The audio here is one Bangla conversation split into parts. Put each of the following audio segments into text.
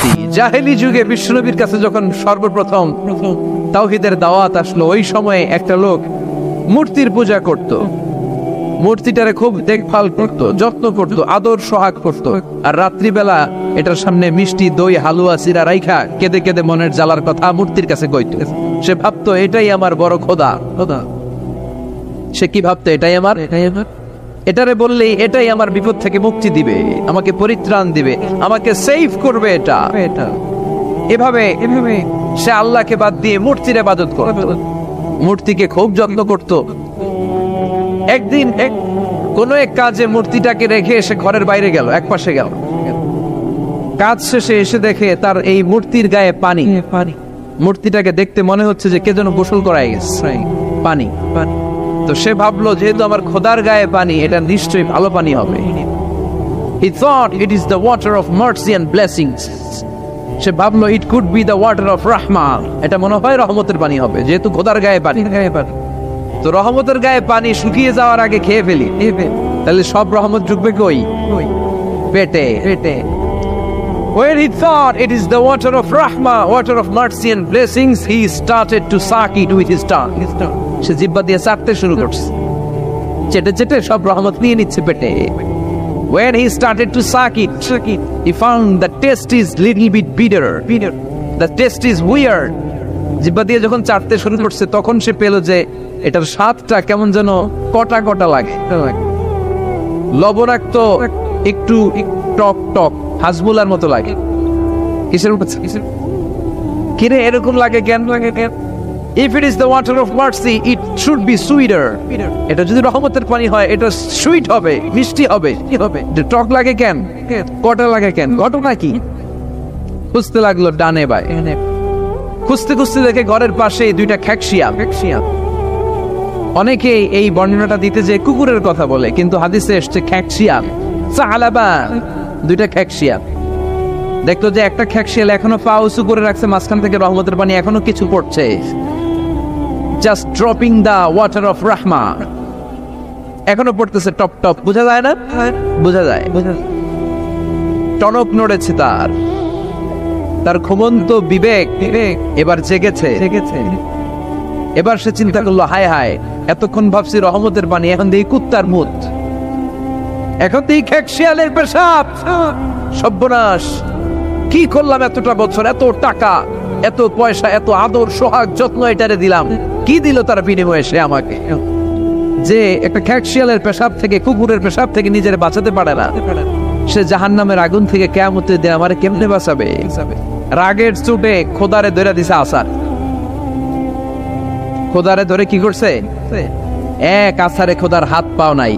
মূর্তি। জাহেলি যুগে বিশ্বনবীর কাছে যখন সর্বপ্রথম তাওহীদের দাওয়াত আসলো, ওই সময়ে একটা লোক মূর্তির পূজা করত, মূর্তিটারে খুব দেখভাল করত, যত্ন করত, আদর সোহাগ করত। আর রাত্রিবেলা এটার সামনে মিষ্টি দই হালুয়া চিরা রাইখা কেঁদে কেঁদে মনের জ্বালার কথা মূর্তির কাছে কইত। সে ভাবতো এটাই আমার বড় খোদা। সে কি ভাবতো? এটাই আমার, এটারে বললেই এটাই আমার বিপদ থেকে মুক্তি দিবে, আমাকে পরিত্রাণ দিবে, আমাকে সেভ করবে। এটা এভাবে সে আল্লাহকে বাদ দিয়ে মূর্তির ইবাদত করত, মূর্তিকে খুব যত্ন করত। একদিন কোন এক কাজে মূর্তিটাকে রেখে সে ঘরের বাইরে গেল, এক পাশে গেল। কাজ শেষে এসে দেখে তার এই মূর্তির গায়ে পানি। মূর্তিটাকে দেখতে মনে হচ্ছে যে কে যেন গোসল করায় গেছে, পানি। তো সে ভাবলো যেহেতু আমার খোদার গায়ে পানি, এটা নিশ্চয়ই ভালো পানি হবে। He thought it is the water of mercy and blessings. সে ভাবলো it could be the water of rahmah. এটা মনে হয় রহমতের পানি হবে, যেহেতু খোদার গায়ে পানি। তো রহমতের গায়ে পানি শুকিয়ে যাওয়ার আগে খেয়ে ফেলি, তাহলে সব রহমত ঢুকবে কই? পেটে। When he thought it is the water of rahmah, water of mercy and blessings, he started to suck it with his tongue. সে জিহ্বা দিয়ে চাটতে শুরু করছে, চেটে চেটে সব রহমত নিয়ে নিচ্ছে পেটে। When he started to suck it, he found the taste is little bit bitter. The taste is weird. জিহ্বা দিয়ে যখন চাটতে শুরু করছে, তখন সে পেল যে এটার স্বাদটা কেমন যেন কটা কটা লাগে, লবণাক্ত, একটু টক টক, হাজমুলার মতো লাগে। কিসের উপরে? কিরে এরকম লাগে কেন? If it is the water of mercy, it should be sweeter. এটা যদি রহমতের পানি হয়, এটা সুইট হবে, মিষ্টি হবে। টক লাগে কেন? কটা লাগে কেন? ঘটনা কি? খুঁজতে লাগলো ডানে বায়ে, খুঁজতে খুঁজতে দেখে ঘরের পাশে দুইটা খ্যাকশিয়াল। অনেকে এই বর্ণনাটা দিতে যে কুকুরের কথা বলে, কিন্তু হাদিসে এসছে খ্যাকশিয়াল, সাহালাবা, দুইটা খ্যাকশিয়াল। দেখলো যে একটা খ্যাকশিয়াল এখনো পা উঁচু করে রাখছে, মাঝখান থেকে রহমতের পানি এখনো কিছু পড়ছে। Just dropping the water of rahmah. এখনো পড়তেছে টপ টপ, বোঝা যায় না? বোঝা যায়। টনক নড়েছে তার ঘুমন্ত বিবেক এবার জেগেছে। এবার সে চিন্তা করলো, হায় হায়, এতক্ষণ ভাবছি রহমতের পানি, এখন দেখি কুত্তার মুত, এখন দেখি খ্যাকশিয়ালের পেশাব। সর্বনাশ, কি করলাম? এতটা বছর, এত টাকা, এত পয়সা, এত আদর সোহাগ যত্ন এটারে দিলাম, কি দিল তার বিনিময়ে সে আমাকে? যে একটা খ্যাকশিয়ালের পেশাব থেকে, কুকুরের পেশাব থেকে নিজের বাঁচাতে পারে না, সে জাহান্নামের আগুন থেকে কিয়ামতের দিন আমারে কেমনে বাঁচাবে? রাগের চোটে খোদারে ধরে দিছে আসার। খোদারে ধরে কি করছে? এক আসারে খোদার হাত পাও নাই,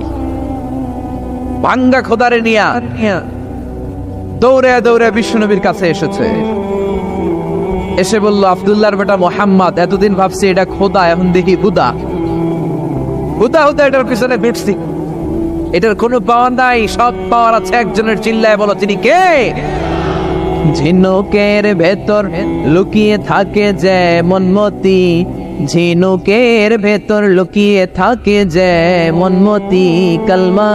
ভাঙ্গা খোদারে নিয়া দৌড়ে দৌড়ে বিশ্বনবীর কাছে এসেছে। এসে বলল, আব্দুল্লাহর বেটা মোহাম্মদ, এতদিন ভাবছি এটা খোদা, এখন দেখি হুদা। এটার পিছনে ভিড়ছি, এটার কোনো পাওয়ার নাই, সব পাওয়ার আছে একজনের। চিল্লায় বলো, তিনি কে? ঝিনুকের ভেতর লুকিয়ে থাকে যেমন মতি, ঝিনুকের ভেতর লুকিয়ে থাকে যেমন মতি, কালমা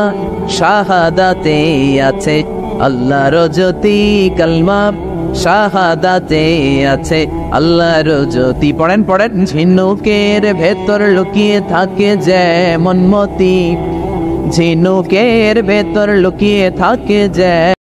শাহাদাতে আছে আল্লাহর জ্যোতি, কালমা শাহাদাতে আছে আল্লাহর জ্যোতি। পড়েন। ঝিনুকের ভেতর লুকিয়ে থাকে যেমন মতি, ঝিনুকের ভেতর লুকিয়ে থাকে